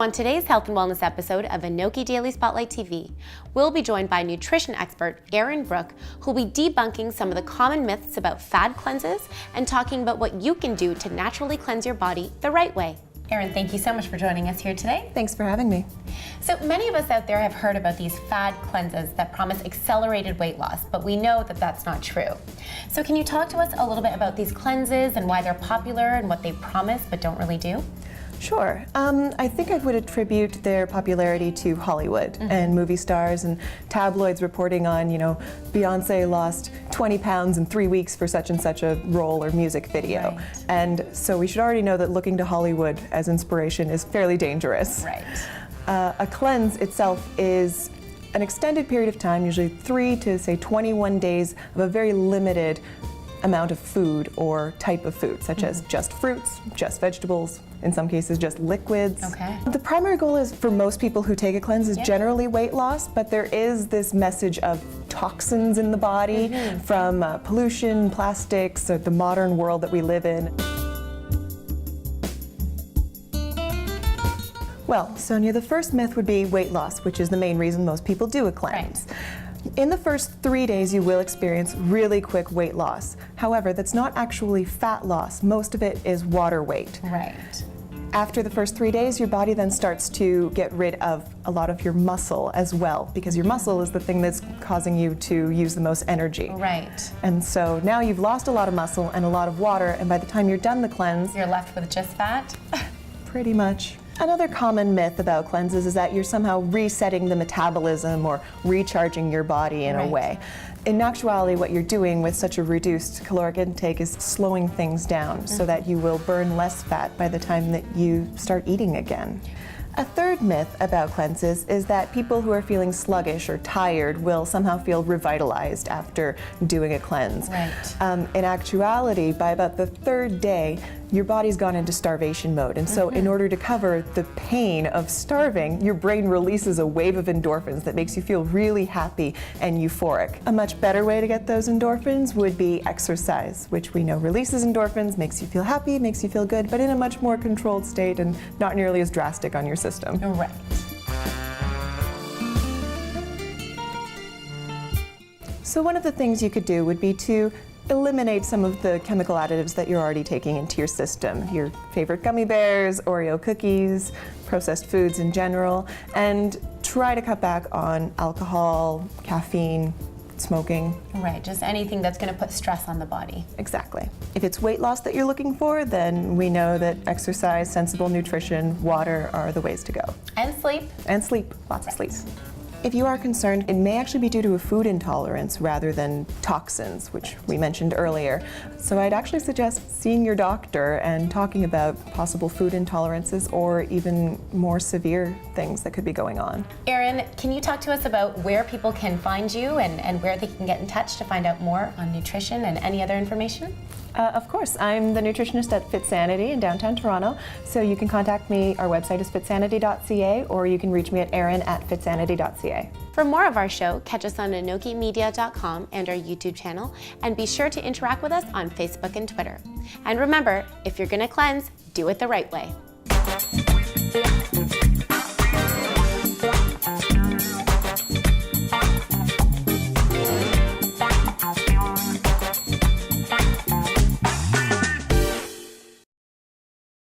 On today's health and wellness episode of ANOKHI Daily Spotlight TV, we'll be joined by nutrition expert Erynn Brook, who'll be debunking some of the common myths about fad cleanses and talking about what you can do to naturally cleanse your body the right way. Erynn, thank you so much for joining us here today. Thanks for having me. So many of us out there have heard about these fad cleanses that promise accelerated weight loss, but we know that that's not true. So can you talk to us a little bit about these cleanses and why they're popular and what they promise but don't really do? Sure. I think I would attribute their popularity to Hollywood and movie stars and tabloids reporting on, Beyonce lost 20 pounds in 3 weeks for such and such a role or music video. Right. And so we should already know that looking to Hollywood as inspiration is fairly dangerous. Right. A cleanse itself is an extended period of time, usually 3 to say 21 days of a very limited amount of food or type of food, such as just fruits, just vegetables, in some cases just liquids. Okay. The primary goal is for most people who take a cleanse is generally weight loss, but there is this message of toxins in the body from pollution, plastics, the modern world that we live in. Well, Sonia, the first myth would be weight loss, which is the main reason most people do a cleanse. Right. In the first 3 days, you will experience really quick weight loss. However, that's not actually fat loss. Most of it is water weight. Right. After the first 3 days, your body then starts to get rid of a lot of your muscle as well, because your muscle is the thing that's causing you to use the most energy. Right. And so now you've lost a lot of muscle and a lot of water, and by the time you're done the cleanse, You're left with just fat? pretty much. Another common myth about cleanses is that you're somehow resetting the metabolism or recharging your body in a way. In actuality, what you're doing with such a reduced caloric intake is slowing things down so that you will burn less fat by the time that you start eating again. A third myth about cleanses is that people who are feeling sluggish or tired will somehow feel revitalized after doing a cleanse. Right. In actuality, by about the third day, your body's gone into starvation mode. And so in order to cover the pain of starving, your brain releases a wave of endorphins that makes you feel really happy and euphoric. A much better way to get those endorphins would be exercise, which we know releases endorphins, makes you feel happy, makes you feel good, but in a much more controlled state and not nearly as drastic on your system. Right. So one of the things you could do would be to eliminate some of the chemical additives that you're already taking into your system. Your favorite gummy bears, Oreo cookies, processed foods in general, and try to cut back on alcohol, caffeine, smoking. Right, just anything that's going to put stress on the body. Exactly. If it's weight loss that you're looking for, then we know that exercise, sensible nutrition, water are the ways to go. And sleep. And sleep, lots of sleep. If you are concerned, it may actually be due to a food intolerance rather than toxins, which we mentioned earlier. So I'd actually suggest seeing your doctor and talking about possible food intolerances or even more severe things that could be going on. Erynn, can you talk to us about where people can find you and where they can get in touch to find out more on nutrition and any other information? Of course, I'm the nutritionist at FitSanity in downtown Toronto, so you can contact me. Our website is fitsanity.ca, or you can reach me at Erynn@fitsanity.ca. For more of our show, catch us on ANOKHImedia.com and our YouTube channel, and be sure to interact with us on Facebook and Twitter. And remember, if you're going to cleanse, do it the right way.